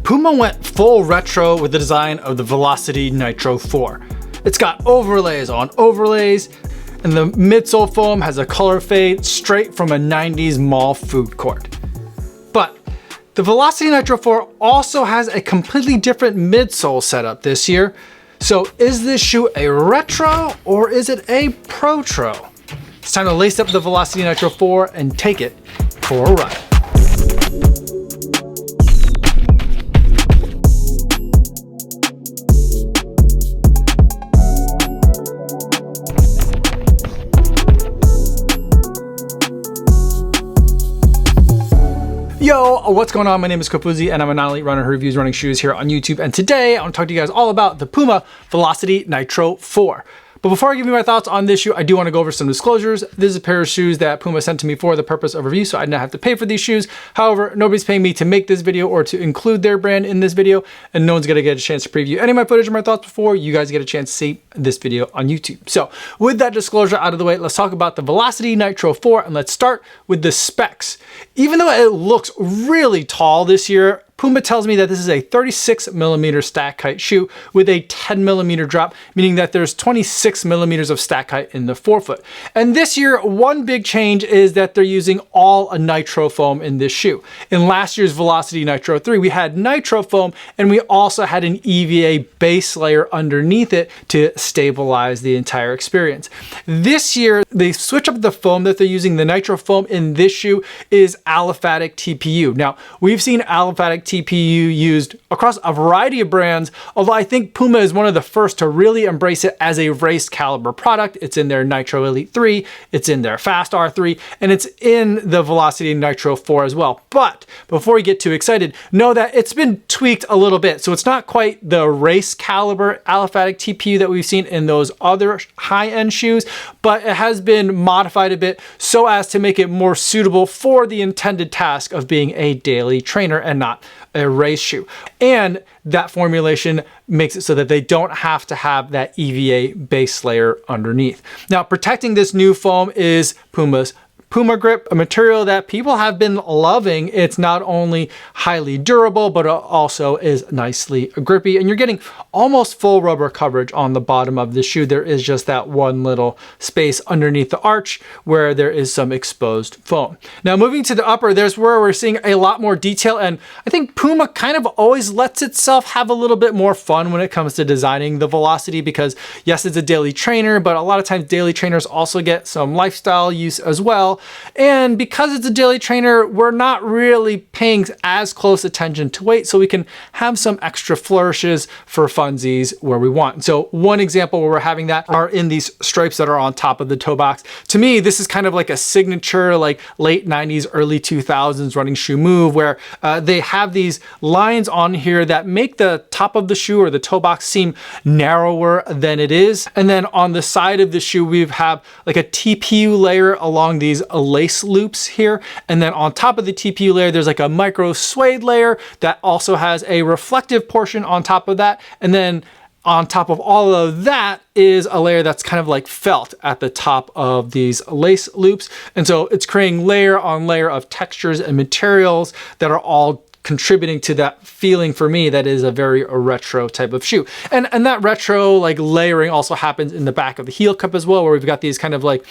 Puma went full retro with the design of the Velocity Nitro 4. It's got overlays on overlays, and the midsole foam has a color fade straight from a 90s mall food court. But the Velocity Nitro 4 also has a completely different midsole setup this year. So is this shoe a retro or is it a protro? It's time to lace up the Velocity Nitro 4 and take it for a ride. Yo, what's going on? My name is Kofuzi and I'm a non-elite runner who reviews running shoes here on YouTube. And today I want to talk to you guys all about the Puma Velocity Nitro 4. But before I give you my thoughts on this shoe, I do want to go over some disclosures. This is a pair of shoes that Puma sent to me for the purpose of review, so I did not have to pay for these shoes. However, nobody's paying me to make this video or to include their brand in this video, and no one's going to get a chance to preview any of my footage or my thoughts before you guys get a chance to see this video on YouTube. So with that disclosure out of the way, let's talk about the Velocity Nitro 4, and let's start with the specs. Even though it looks really tall this year, Puma tells me that this is a 36mm stack height shoe with a 10mm drop, meaning that there's 26mm of stack height in the forefoot. And this year, one big change is that they're using all a nitro foam in this shoe. In last year's Velocity Nitro 3, we had nitro foam and we also had an EVA base layer underneath it to stabilize the entire experience. This year, they switch up the foam that they're using. The nitro foam in this shoe is aliphatic TPU. Now, we've seen aliphatic TPU used across a variety of brands, although I think Puma is one of the first to really embrace it as a race caliber product. It's in their Nitro Elite 3, it's in their Fast R3, and it's in the Velocity Nitro 4 as well. But before you get too excited, know that it's been tweaked a little bit. So it's not quite the race caliber aliphatic TPU that we've seen in those other high-end shoes, but it has been modified a bit so as to make it more suitable for the intended task of being a daily trainer and not a race shoe. And that formulation makes it so that they don't have to have that EVA base layer underneath. Now, protecting this new foam is Puma's Puma Grip, a material that people have been loving. It's not only highly durable, but it also is nicely grippy, and you're getting almost full rubber coverage on the bottom of the shoe. There is just that one little space underneath the arch where there is some exposed foam. Now, moving to the upper, there's where we're seeing a lot more detail, and I think Puma kind of always lets itself have a little bit more fun when it comes to designing the Velocity, because yes, it's a daily trainer, but a lot of times daily trainers also get some lifestyle use as well. And because it's a daily trainer, we're not really paying as close attention to weight, so we can have some extra flourishes for funsies where we want. So one example where we're having that are in these stripes that are on top of the toe box. To me, this is kind of like a signature, like late 90s, early 2000s running shoe move, where they have these lines on here that make the top of the shoe or the toe box seem narrower than it is. And then on the side of the shoe, we have like a TPU layer along these lace loops here, and then on top of the TPU layer there's like a micro suede layer that also has a reflective portion on top of that, and then on top of all of that is a layer that's kind of like felt at the top of these lace loops. And so it's creating layer on layer of textures and materials that are all contributing to that feeling for me that is a very retro type of shoe. And that retro like layering also happens in the back of the heel cup as well, where we've got these kind of like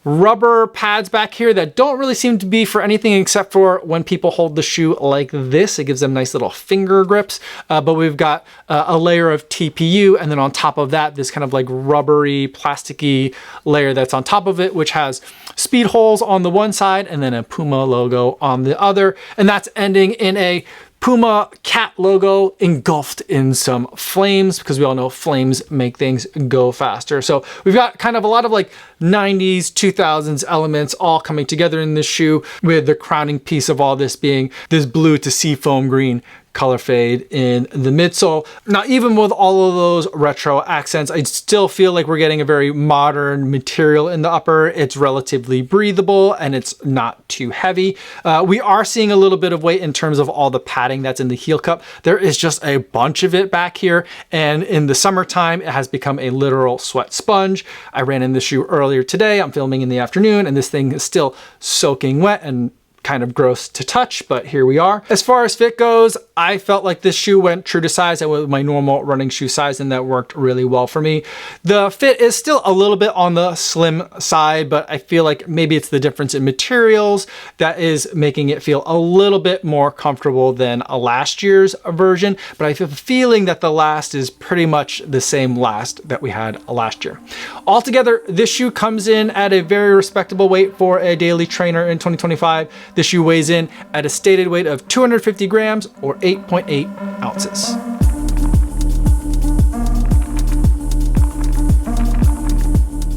rubber pads back here that don't really seem to be for anything except for when people hold the shoe like this. It gives them nice little finger grips, but we've got a layer of TPU, and then on top of that, this kind of like rubbery, plasticky layer that's on top of it, which has speed holes on the one side and then a Puma logo on the other, and that's ending in a Puma cat logo engulfed in some flames, because we all know flames make things go faster. So we've got kind of a lot of like 90s, 2000s elements all coming together in this shoe, with the crowning piece of all this being this blue to seafoam green color fade in the midsole. Now, even with all of those retro accents, I still feel like we're getting a very modern material in the upper. It's relatively breathable and it's not too heavy. We are seeing a little bit of weight in terms of all the padding that's in the heel cup. There is just a bunch of it back here, and in the summertime, it has become a literal sweat sponge. I ran in this shoe earlier today. I'm filming in the afternoon, and this thing is still soaking wet, and kind of gross to touch, but here we are. As far as fit goes, I felt like this shoe went true to size. I went with my normal running shoe size, and that worked really well for me. The fit is still a little bit on the slim side, but I feel like maybe it's the difference in materials that is making it feel a little bit more comfortable than a last year's version, but I have a feeling that the last is pretty much the same last that we had last year. Altogether, this shoe comes in at a very respectable weight for a daily trainer in 2025. This shoe weighs in at a stated weight of 250 grams or 8.8 ounces.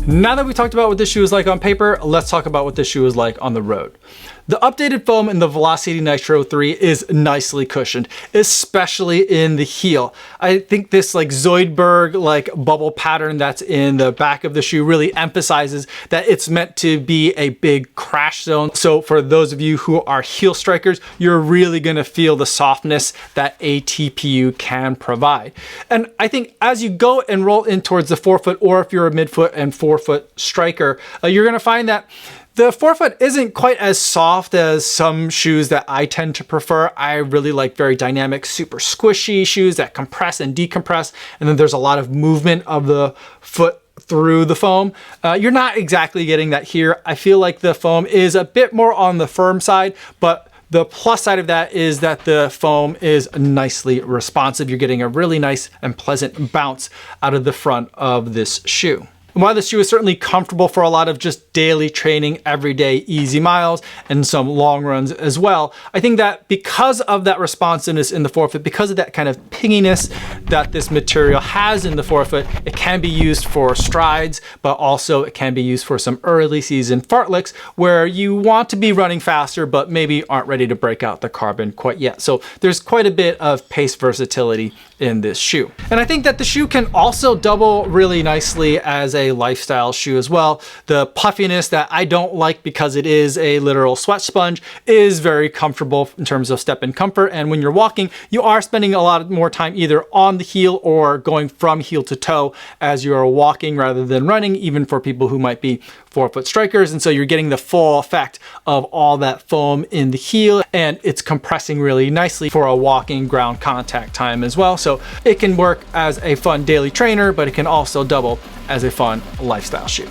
Now that we talked about what this shoe is like on paper, let's talk about what this shoe is like on the road. The updated foam in the Velocity Nitro 3 is nicely cushioned, especially in the heel. I think this like Zoidberg like bubble pattern that's in the back of the shoe really emphasizes that it's meant to be a big crash zone. So for those of you who are heel strikers, you're really gonna feel the softness that a TPU can provide. And I think as you go and roll in towards the forefoot, or if you're a midfoot and forefoot striker, you're gonna find that the forefoot isn't quite as soft as some shoes that I tend to prefer. I really like very dynamic, super squishy shoes that compress and decompress, and then there's a lot of movement of the foot through the foam. You're not exactly getting that here. I feel like the foam is a bit more on the firm side, but the plus side of that is that the foam is nicely responsive. You're getting a really nice and pleasant bounce out of the front of this shoe. And while this shoe is certainly comfortable for a lot of just daily training, everyday easy miles, and some long runs as well, I think that because of that responsiveness in the forefoot, because of that kind of pinginess that this material has in the forefoot, it can be used for strides, but also it can be used for some early season fartleks where you want to be running faster, but maybe aren't ready to break out the carbon quite yet. So there's quite a bit of pace versatility in this shoe. And I think that the shoe can also double really nicely as a lifestyle shoe as well. The puffiness that I don't like because it is a literal sweat sponge is very comfortable in terms of step and comfort. And when you're walking, you are spending a lot more time either on the heel or going from heel to toe as you are walking rather than running, even for people who might be forefoot strikers. And so you're getting the full effect of all that foam in the heel, and it's compressing really nicely for a walking ground contact time as well. So it can work as a fun daily trainer, but it can also double as a fun lifestyle shoe.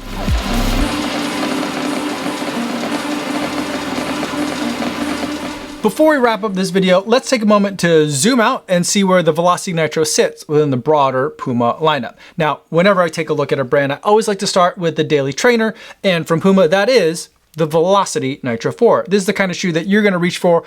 Before we wrap up this video, let's take a moment to zoom out and see where the Velocity Nitro sits within the broader Puma lineup. Now, whenever I take a look at a brand, I always like to start with the daily trainer, and from Puma, that is the Velocity Nitro 4. This is the kind of shoe that you're gonna reach for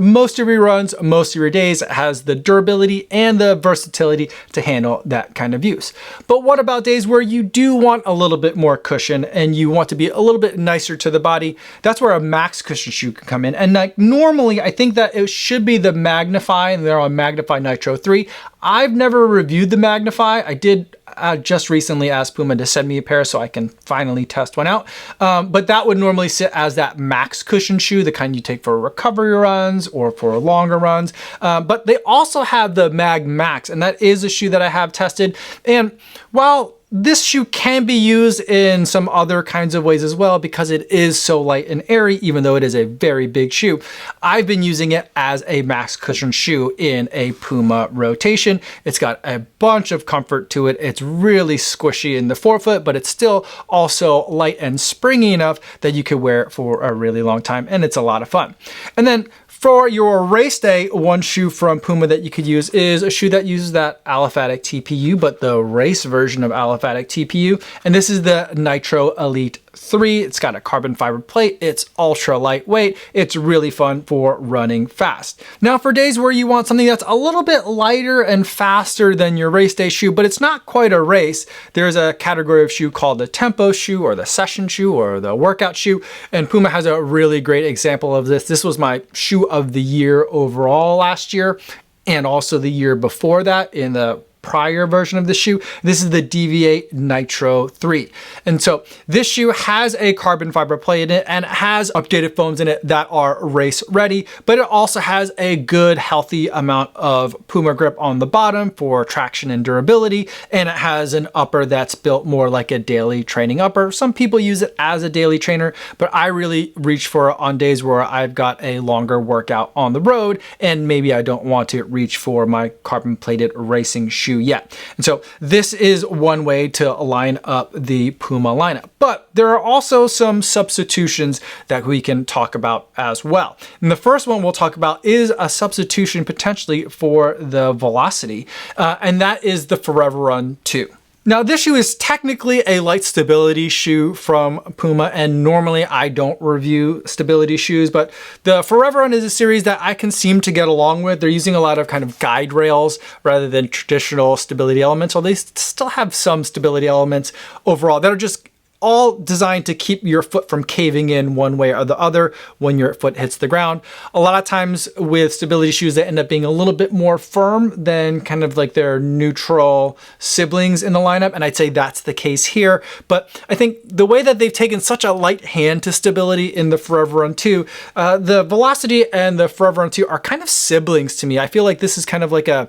most of your runs, most of your days. It has the durability and the versatility to handle that kind of use. But what about days where you do want a little bit more cushion and you want to be a little bit nicer to the body? That's where a max cushion shoe can come in. And like normally, I think that it should be the Magnify, and they're on Magnify Nitro 3. I've never reviewed the Magnify. I did just recently ask Puma to send me a pair so I can finally test one out. But that would normally sit as that max cushion shoe, the kind you take for recovery runs or for longer runs. But they also have the Mag Max, and that is a shoe that I have tested. And while this shoe can be used in some other kinds of ways as well because it is so light and airy, even though it is a very big shoe. I've been using it as a max cushion shoe in a Puma rotation. It's got a bunch of comfort to it. It's really squishy in the forefoot, but it's still also light and springy enough that you could wear it for a really long time, and it's a lot of fun. And then for your race day, one shoe from Puma that you could use is a shoe that uses that aliphatic TPU, but the race version of aliphatic TPU. And this is the Nitro Elite 3. It's got a carbon fiber plate. It's ultra lightweight. It's really fun for running fast. Now for days where you want something that's a little bit lighter and faster than your race day shoe, but it's not quite a race, there's a category of shoe called the tempo shoe or the session shoe or the workout shoe. And Puma has a really great example of this. This was my shoe of the year overall last year, and also the year before that in the prior version of the shoe. This is the DV8 Nitro 3. And so this shoe has a carbon fiber plate in it and it has updated foams in it that are race ready, but it also has a good healthy amount of Puma grip on the bottom for traction and durability. And it has an upper that's built more like a daily training upper. Some people use it as a daily trainer, but I really reach for it on days where I've got a longer workout on the road and maybe I don't want to reach for my carbon plated racing shoe yet. And so this is one way to line up the Puma lineup. But there are also some substitutions that we can talk about as well. And the first one we'll talk about is a substitution potentially for the Velocity, and that is the Forever Run 2. Now this shoe is technically a light stability shoe from Puma, and normally I don't review stability shoes, but the Forever Run is a series that I can seem to get along with. They're using a lot of kind of guide rails rather than traditional stability elements, although they still have some stability elements overall that are just all designed to keep your foot from caving in one way or the other when your foot hits the ground. A lot of times with stability shoes, they end up being a little bit more firm than kind of like their neutral siblings in the lineup, and I'd say that's the case here. But I think the way that they've taken such a light hand to stability in the Forever Run 2, the Velocity and the Forever Run 2 are kind of siblings to me. I feel like this is kind of like a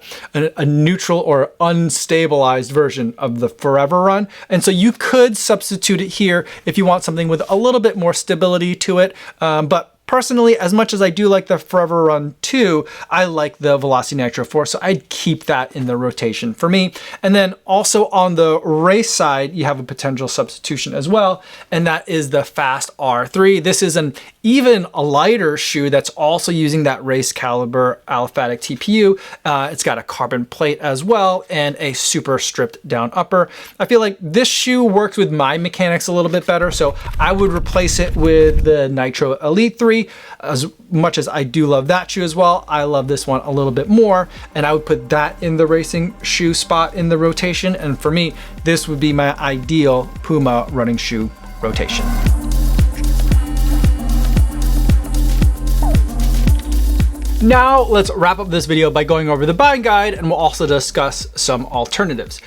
neutral or unstabilized version of the Forever Run, and so you could substitute it here if you want something with a little bit more stability to it. But personally, as much as I do like the Forever Run 2, I like the Velocity Nitro 4, so I'd keep that in the rotation for me. And then also on the race side, you have a potential substitution as well, and that is the Fast R3. This is an even lighter shoe that's also using that race caliber aliphatic TPU. It's got a carbon plate as well and a super stripped down upper. I feel like this shoe works with my mechanics a little bit better, so I would replace it with the Nitro Elite 3. As much as I do love that shoe as well, I love this one a little bit more, and I would put that in the racing shoe spot in the rotation. And for me, this would be my ideal Puma running shoe rotation. Now let's wrap up this video by going over the buying guide, and we'll also discuss some alternatives.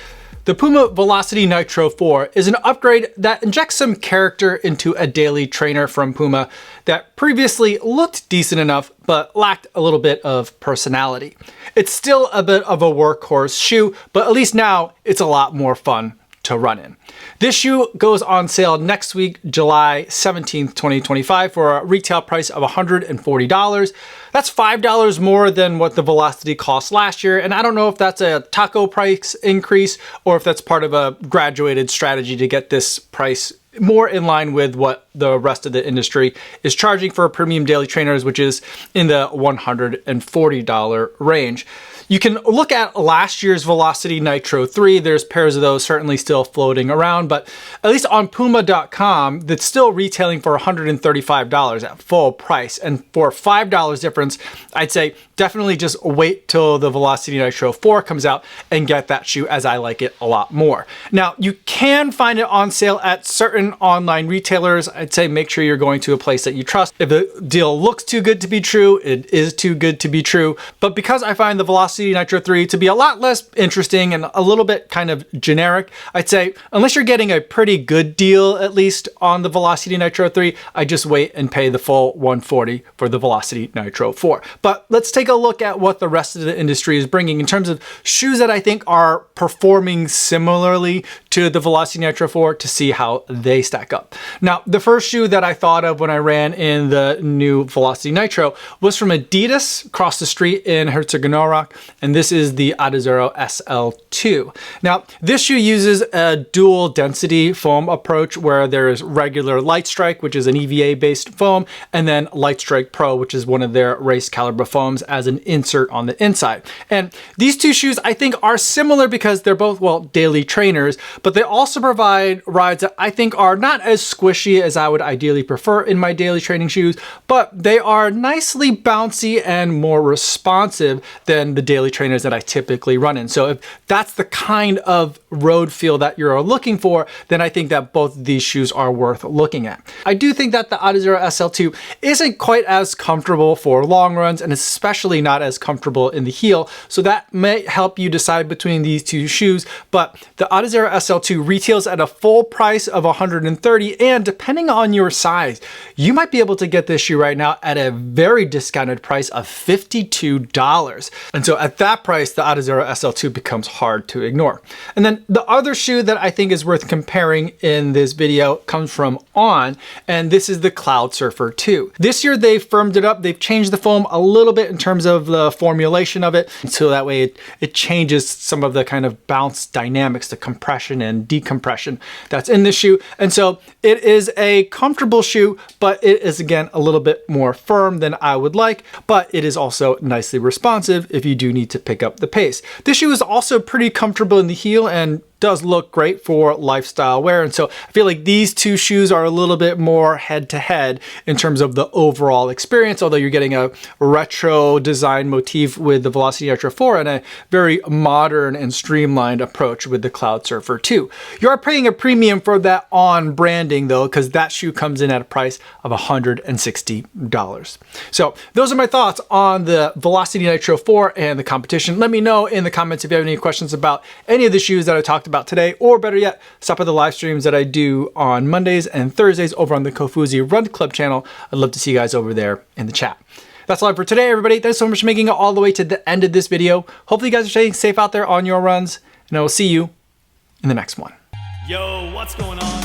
The Puma Velocity Nitro 4 is an upgrade that injects some character into a daily trainer from Puma that previously looked decent enough but lacked a little bit of personality. It's still a bit of a workhorse shoe, but at least now it's a lot more fun to run in. This shoe goes on sale next week, July 17th, 2025 for a retail price of $140. That's $5 more than what the Velocity cost last year. And I don't know if that's a taco price increase or if that's part of a graduated strategy to get this price more in line with what the rest of the industry is charging for premium daily trainers, which is in the $140 range. You can look at last year's Velocity Nitro 3. There's pairs of those certainly still floating around, but at least on Puma.com, that's still retailing for $135 at full price. And for $5 difference, I'd say definitely just wait till the Velocity Nitro 4 comes out and get that shoe, as I like it a lot more. Now, you can find it on sale at certain online retailers. I'd say make sure you're going to a place that you trust. If the deal looks too good to be true, it is too good to be true. But because I find the Velocity Nitro 3 to be a lot less interesting and a little bit kind of generic, I'd say unless you're getting a pretty good deal, at least on the Velocity Nitro 3, I just wait and pay the full $140 for the Velocity Nitro 4. But let's take a look at what the rest of the industry is bringing in terms of shoes that I think are performing similarly to the Velocity Nitro 4 to see how they stack up. Now, the first shoe that I thought of when I ran in the new Velocity Nitro was from Adidas across the street in Herzogenaurach, and this is the Adizero SL2. Now, this shoe uses a dual density foam approach where there is regular Light Strike, which is an EVA based foam, and then Light Strike Pro, which is one of their race caliber foams as an insert on the inside. And these two shoes I think are similar because they're both, well, daily trainers, but they also provide rides that I think are not as squishy as I would ideally prefer in my daily training shoes, but they are nicely bouncy and more responsive than the daily trainers that I typically run in. So if that's the kind of road feel that you're looking for, then I think that both of these shoes are worth looking at. I do think that the Adizero SL2 isn't quite as comfortable for long runs, and especially not as comfortable in the heel. So that may help you decide between these two shoes. But the Adizero SL2 retails at a full price of $130, and depending on your size, you might be able to get this shoe right now at a very discounted price of $52. And so at that price, the Adizero SL2 becomes hard to ignore. And then the other shoe that I think is worth comparing in this video comes from On, and this is the Cloudsurfer 2. This year they firmed it up. They've changed the foam a little bit in terms of the formulation of it, so that way it changes some of the kind of bounce dynamics, the compression and decompression that's in this shoe. And so it is a comfortable shoe, but it is again a little bit more firm than I would like, but it is also nicely responsive if you do need to pick up the pace. This shoe is also pretty comfortable in the heel and does look great for lifestyle wear. And so I feel like these two shoes are a little bit more head to head in terms of the overall experience, although you're getting a retro design motif with the Velocity Nitro 4 and a very modern and streamlined approach with the Cloudsurfer 2. You are paying a premium for that On branding though, because that shoe comes in at a price of $160. So those are my thoughts on the Velocity Nitro 4 and the competition. Let me know in the comments if you have any questions about any of the shoes that I talked about today, or better yet, stop at the live streams that I do on Mondays and Thursdays over on the Kofuzi Run Club channel. I'd love to see you guys over there in the chat. That's all for today, everybody. Thanks so much for making it all the way to the end of this video. Hopefully you guys are staying safe out there on your runs, and I will see you in the next one. Yo, what's going on?